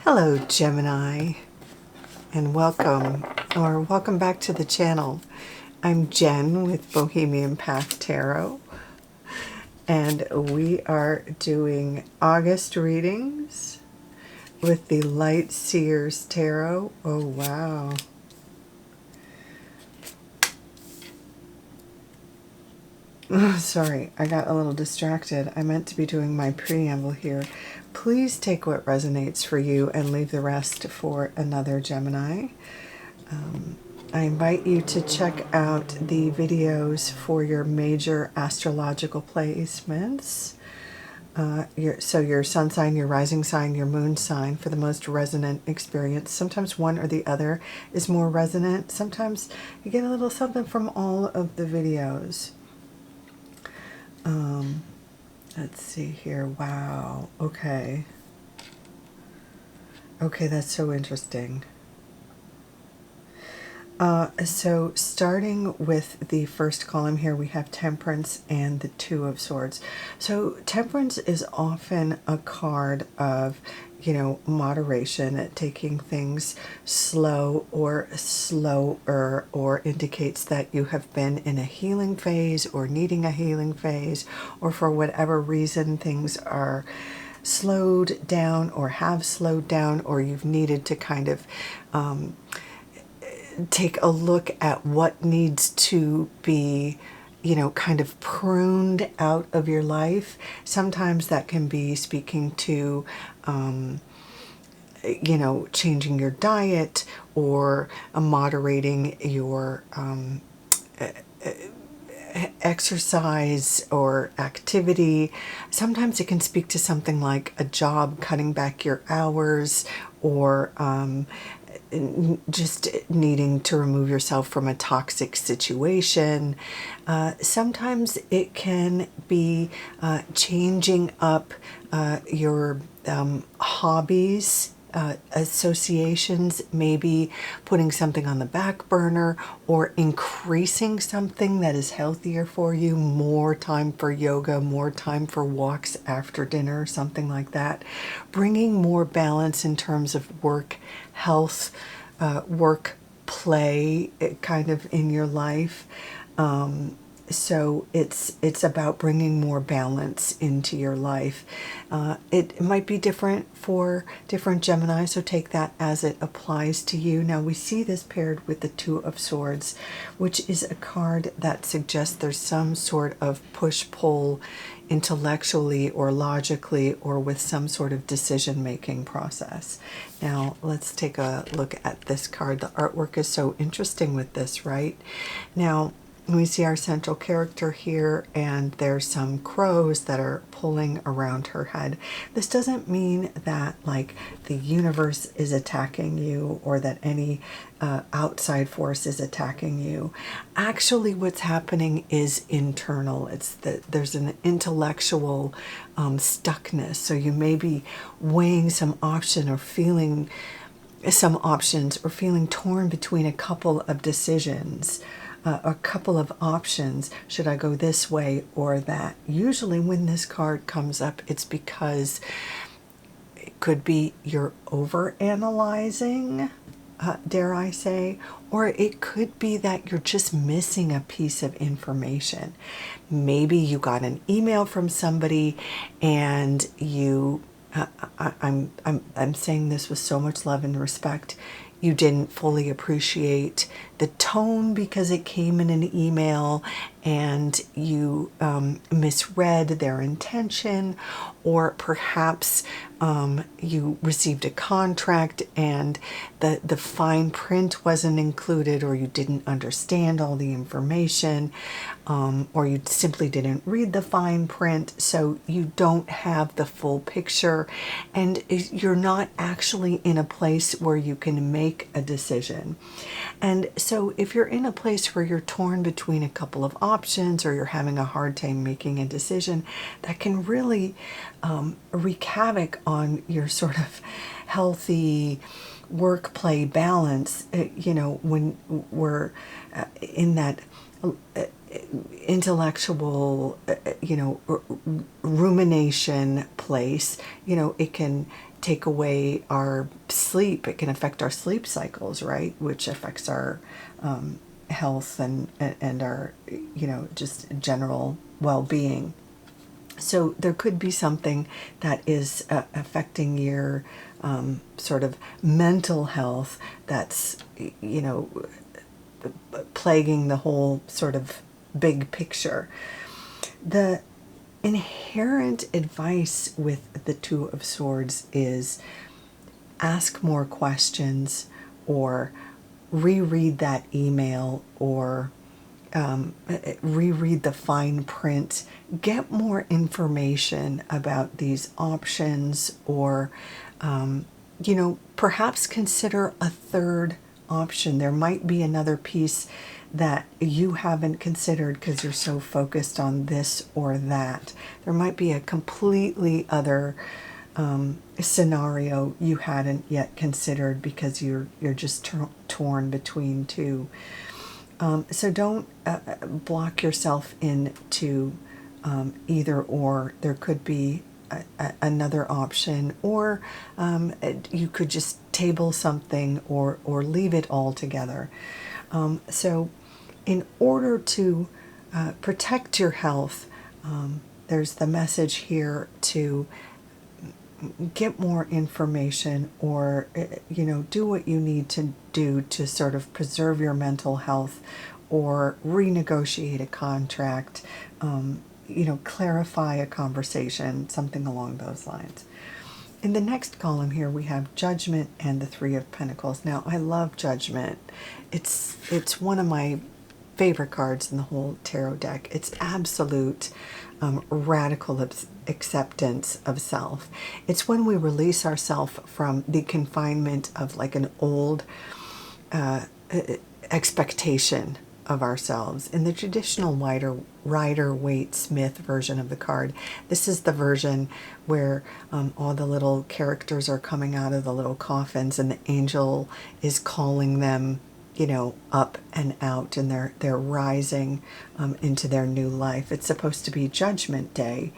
Hello, Gemini, and welcome back to the channel. I'm Jen with Bohemian Path Tarot, and we are doing August readings with the Light Seers Tarot. Oh, wow. Sorry, I got a little distracted. I meant to be doing my preamble here. Please take what resonates for you and leave the rest for another Gemini. I invite you to check out the videos for your major astrological placements. Your sun sign, your rising sign, your moon sign for the most resonant experience. Sometimes one or the other is more resonant. Sometimes you get a little something from all of the videos. Let's see here. Wow. Okay. Okay, that's so interesting. So starting with the first column here, we have Temperance and the Two of Swords. So Temperance is often a card of, moderation, taking things slow or slower, or indicates that you have been in a healing phase or needing a healing phase, or for whatever reason things are slowed down or have slowed down, or you've needed to kind of take a look at what needs to be, kind of pruned out of your life. Sometimes that can be speaking to, changing your diet or moderating your exercise or activity. Sometimes it can speak to something like a job, cutting back your hours, or just needing to remove yourself from a toxic situation. Sometimes it can be changing up your hobbies, associations, maybe putting something on the back burner or increasing something that is healthier for you, more time for yoga, more time for walks after dinner, something like that. Bringing more balance in terms of work, health, work, play, kind of in your life. So it's about bringing more balance into your life. It might be different for different Gemini, so take that as it applies to you. Now we see this paired with the Two of Swords, which is a card that suggests there's some sort of push-pull intellectually or logically, or with some sort of decision-making process. Now let's take a look at this card. The artwork is so interesting with this, right? Now we see our central character here, and there's some crows that are pulling around her head. This doesn't mean that like the universe is attacking you, or that any outside force is attacking you. Actually, what's happening is internal. It's that there's an intellectual stuckness. So you may be weighing some option or feeling some options, or feeling torn between a couple of decisions. A couple of options. Should I go this way or that? Usually when this card comes up, it's because it could be you're over-analyzing, dare I say, or it could be that you're just missing a piece of information. Maybe you got an email from somebody and you, I'm saying this with so much love and respect, you didn't fully appreciate the tone because it came in an email, and you misread their intention, or perhaps you received a contract and the fine print wasn't included, or you didn't understand all the information, or you simply didn't read the fine print, so you don't have the full picture, and you're not actually in a place where you can make a decision. And so if you're in a place where you're torn between a couple of options, or you're having a hard time making a decision, that can really wreak havoc on your sort of healthy work-play balance, when we're in that intellectual, rumination place. It can take away our sleep. It can affect our sleep cycles, right? Which affects our health and our, just general well-being. So there could be something that is affecting your sort of mental health that's, plaguing the whole sort of big picture. The inherent advice with the Two of Swords is ask more questions, or reread that email, or reread the fine print, get more information about these options, or perhaps consider a third option. There might be another piece that you haven't considered because you're so focused on this or that. There might be a completely other scenario you hadn't yet considered because you're just torn between two. So don't block yourself into either or. There could be another option, or you could just table something, or leave it all together. So in order to protect your health, there's the message here to get more information, or do what you need to do to sort of preserve your mental health, or renegotiate a contract, clarify a conversation, something along those lines. In the next column here, we have Judgment and the Three of Pentacles. Now, I love Judgment. It's one of my favorite cards in the whole tarot deck. It's absolute radical acceptance of self. It's when we release ourselves from the confinement of like an old expectation of ourselves. In the traditional Rider-Waite-Smith version of the card, this is the version where all the little characters are coming out of the little coffins, and the angel is calling them, up and out, and they're rising into their new life. It's supposed to be Judgment Day.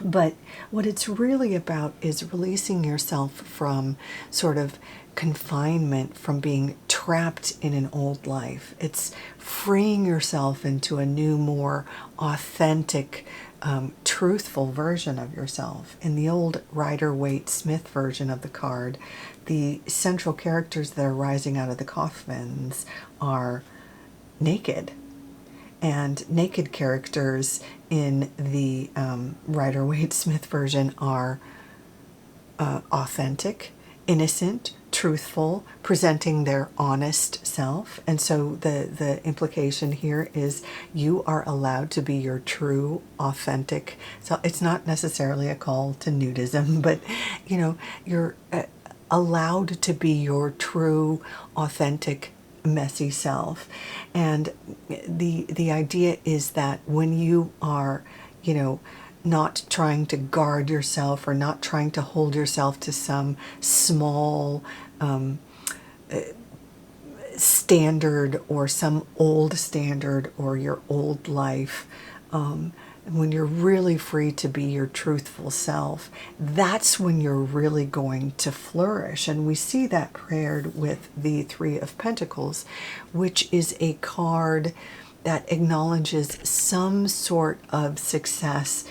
But what it's really about is releasing yourself from sort of confinement, from being trapped in an old life. It's freeing yourself into a new, more authentic, truthful version of yourself. In the old Rider-Waite-Smith version of the card, the central characters that are rising out of the coffins are naked. And naked characters in the Rider-Waite-Smith version are authentic, innocent, truthful, presenting their honest self. And so the implication here is you are allowed to be your true, authentic. So it's not necessarily a call to nudism, but you're allowed to be your true, authentic, messy self. And the idea is that when you are, not trying to guard yourself, or not trying to hold yourself to some small standard, or some old standard, or your old life, when you're really free to be your truthful self, that's when you're really going to flourish. And we see that paired with the Three of Pentacles, which is a card that acknowledges some sort of success,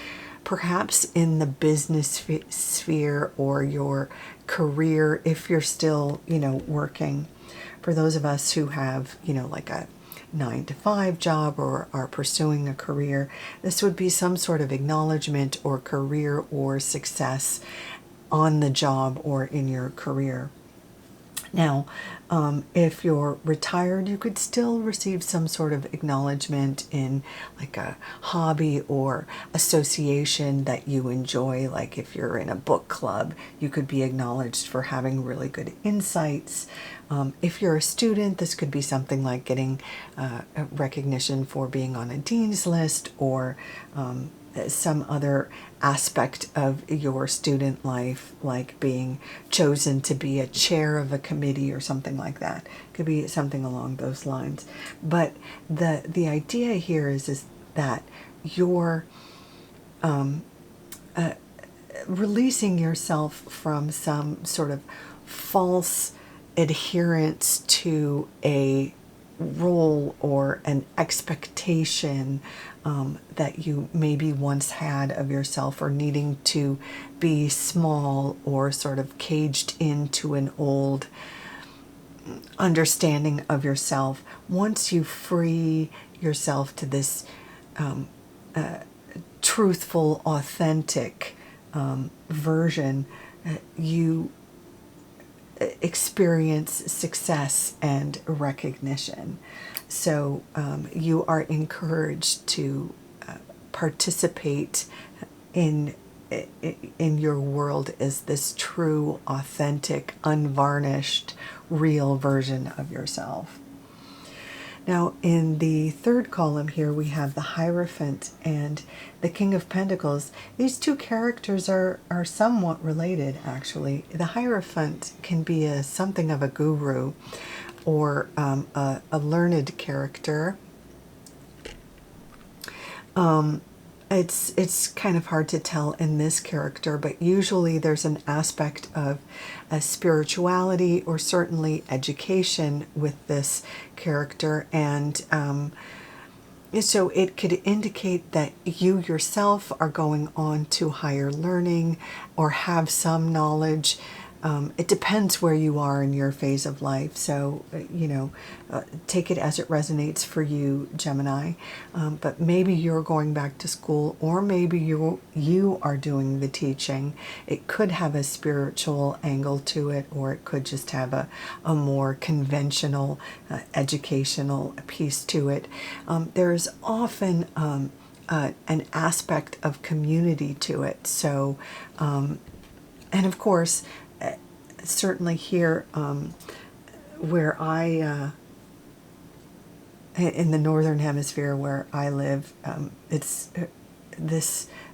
perhaps in the business sphere, or your career, if you're still, working. For those of us who have, like a 9-to-5 job, or are pursuing a career, this would be some sort of acknowledgement, or career, or success on the job, or in your career. Now, if you're retired, you could still receive some sort of acknowledgement in like a hobby or association that you enjoy. Like if you're in a book club, you could be acknowledged for having really good insights. If you're a student, this could be something like getting a recognition for being on a dean's list, or some other aspect of your student life, like being chosen to be a chair of a committee or something like that. It could be something along those lines. But the idea here is that your releasing yourself from some sort of false adherence to a role or an expectation that you maybe once had of yourself, or needing to be small or sort of caged into an old understanding of yourself. Once you free yourself to this truthful, authentic version, you experience success and recognition. So you are encouraged to participate in your world as this true, authentic, unvarnished, real version of yourself. Now, in the third column here, we have the Hierophant and the King of Pentacles. These two characters are somewhat related, actually. The Hierophant can be something of a guru, or a learned character. It's kind of hard to tell in this character, but usually there's an aspect of spirituality or certainly education with this character, and so it could indicate that you yourself are going on to higher learning or have some knowledge. It depends where you are in your phase of life. So, take it as it resonates for you, Gemini. But maybe you're going back to school, or maybe you are doing the teaching. It could have a spiritual angle to it, or it could just have a more conventional educational piece to it. There's often an aspect of community to it. So, and of course, certainly here where I in the northern hemisphere where I live, it's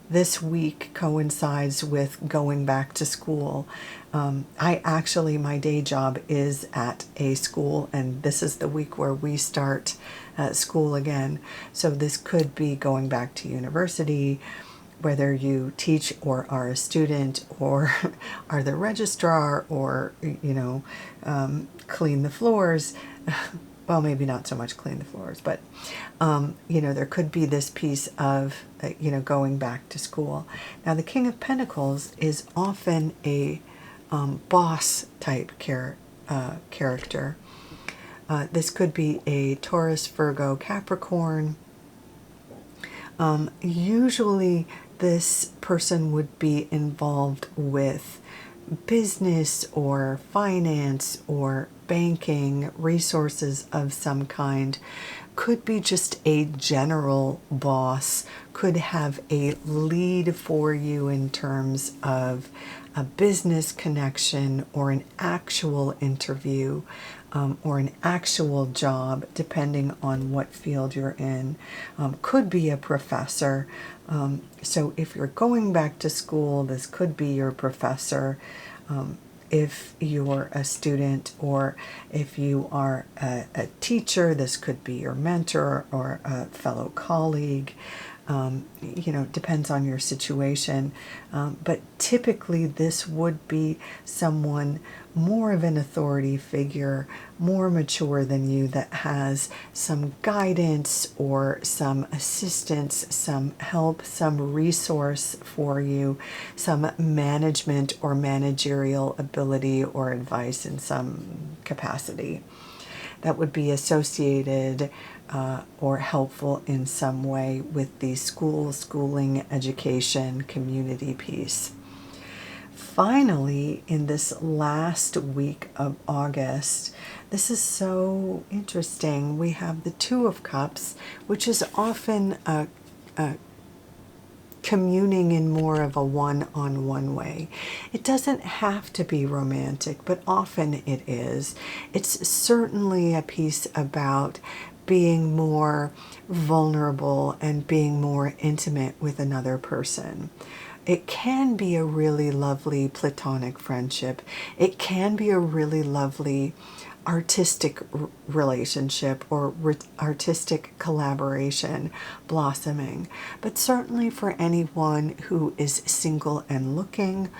this week coincides with going back to school. My day job is at a school, and this is the week where we start school again. So this could be going back to university, whether you teach or are a student or are the registrar, or clean the floors. Well, maybe not so much clean the floors, but there could be this piece of going back to school. Now, the King of Pentacles is often a boss type character. This could be a Taurus, Virgo, Capricorn. Usually this person would be involved with business or finance or banking, resources of some kind. Could be just a general boss, could have a lead for you in terms of a business connection or an actual interview, or an actual job, depending on what field you're in. Could be a professor. So if you're going back to school, this could be your professor. If you're a student, or if you are a teacher, this could be your mentor or a fellow colleague. Depends on your situation. But typically this would be someone more of an authority figure, more mature than you, that has some guidance or some assistance, some help, some resource for you, some management or managerial ability or advice in some capacity that would be associated or helpful in some way with the schooling, education, community piece. Finally, in this last week of August, this is so interesting. We have the Two of Cups, which is often communing in more of a one-on-one way. It doesn't have to be romantic, but often it is. It's certainly a piece about being more vulnerable and being more intimate with another person. It can be a really lovely platonic friendship. It can be a really lovely artistic relationship or artistic collaboration blossoming. But certainly for anyone who is single and looking,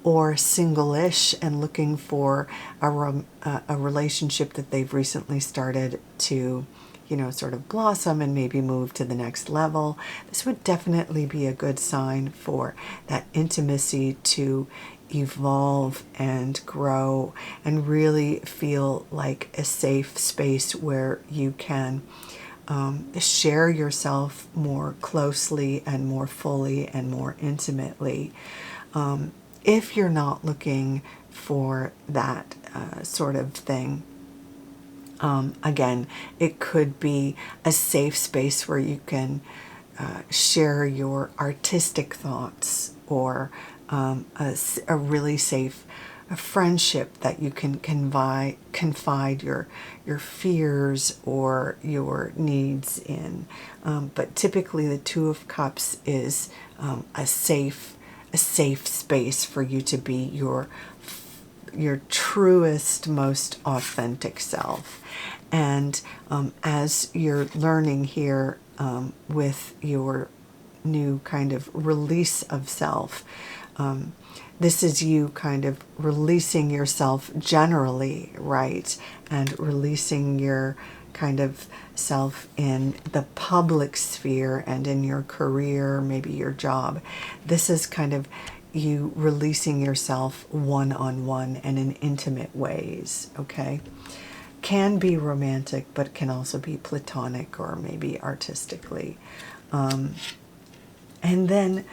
or single-ish and looking for a relationship that they've recently started to, you know, sort of blossom and maybe move to the next level, this would definitely be a good sign for that intimacy to evolve and grow and really feel like a safe space where you can share yourself more closely and more fully and more intimately. If you're not looking for that sort of thing, again, it could be a safe space where you can share your artistic thoughts, or a really safe friendship that you can confide your fears or your needs in. But typically the Two of Cups is a safe space for you to be your truest, most authentic self. And as you're learning here with your new kind of release of self, this is you kind of releasing yourself generally, right? And releasing your kind of self in the public sphere and in your career, maybe your job. This is kind of you releasing yourself one-on-one and in intimate ways, okay? Can be romantic, but can also be platonic or maybe artistically. And then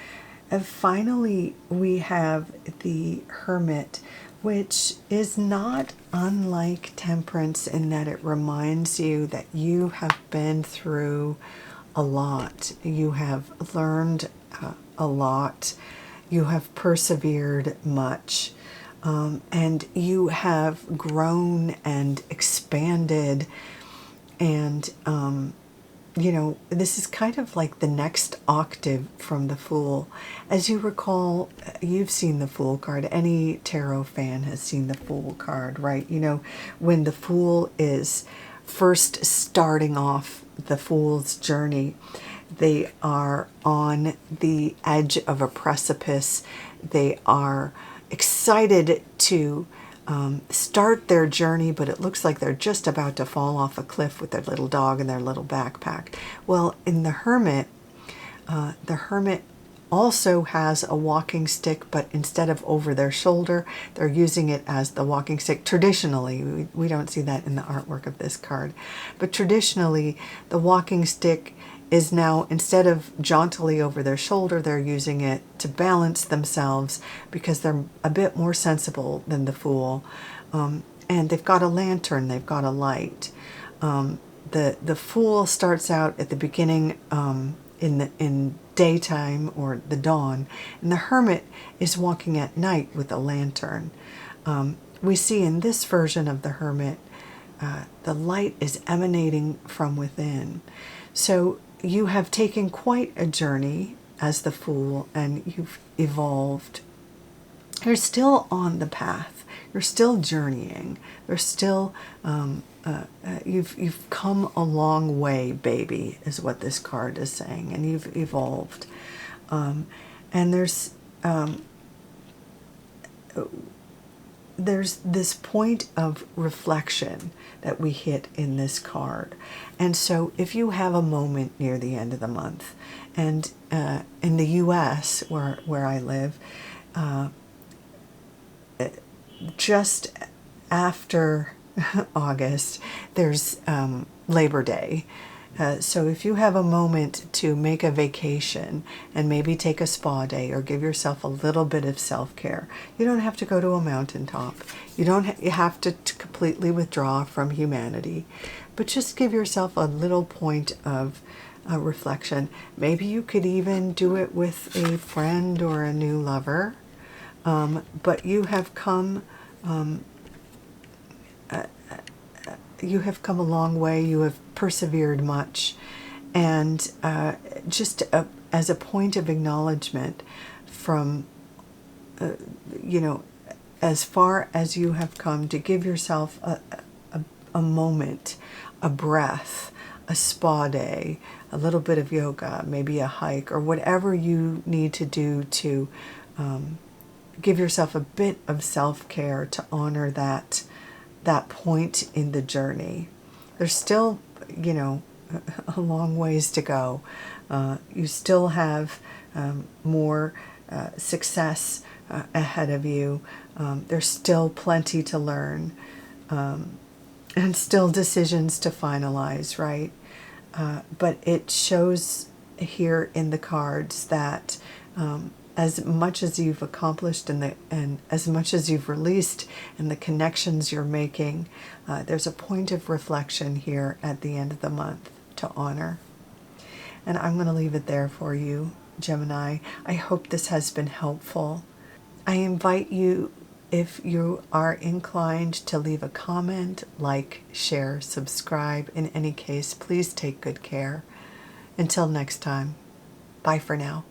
finally, we have the Hermit, which is not unlike Temperance in that it reminds you that you have been through a lot. You have learned a lot. You have persevered much. And you have grown and expanded. And, you know, this is kind of like the next octave from the Fool. As you recall, you've seen the Fool card. Any tarot fan has seen the Fool card, right? You know, when the Fool is first starting off the Fool's journey, they are on the edge of a precipice. They are excited to start their journey, but it looks like they're just about to fall off a cliff with their little dog and their little backpack. Well, in the Hermit also has a walking stick, but instead of over their shoulder, they're using it as the walking stick. Traditionally, we don't see that in the artwork of this card, but traditionally, the walking stick is now, instead of jauntily over their shoulder, they're using it to balance themselves because they're a bit more sensible than the Fool. And they've got a lantern, they've got a light. The Fool starts out at the beginning in daytime or the dawn, and the Hermit is walking at night with a lantern. We see in this version of the Hermit, the light is emanating from within. So you have taken quite a journey as the Fool, and you've evolved. You're still on the path. You're still journeying. There's still you've come a long way, baby, is what this card is saying, and you've evolved. And there's this point of reflection that we hit in this card. And so if you have a moment near the end of the month, and in the US where I live, just after August, there's Labor Day. So if you have a moment to make a vacation and maybe take a spa day or give yourself a little bit of self-care, you don't have to go to a mountaintop. You have to completely withdraw from humanity, but just give yourself a little point of reflection. Maybe you could even do it with a friend or a new lover, but you have come a long way. You have persevered much, and just as a point of acknowledgement from you know, as far as you have come, to give yourself a a moment, a breath, a spa day, a little bit of yoga, maybe a hike, or whatever you need to do to give yourself a bit of self-care to honor that point in the journey. There's still, a long ways to go. You still have more success ahead of you. There's still plenty to learn, and still decisions to finalize, right? But it shows here in the cards that as much as you've accomplished and as much as you've released and the connections you're making, there's a point of reflection here at the end of the month to honor. And I'm going to leave it there for you, Gemini. I hope this has been helpful. I invite you, if you are inclined, to leave a comment, like, share, subscribe. In any case, please take good care. Until next time, bye for now.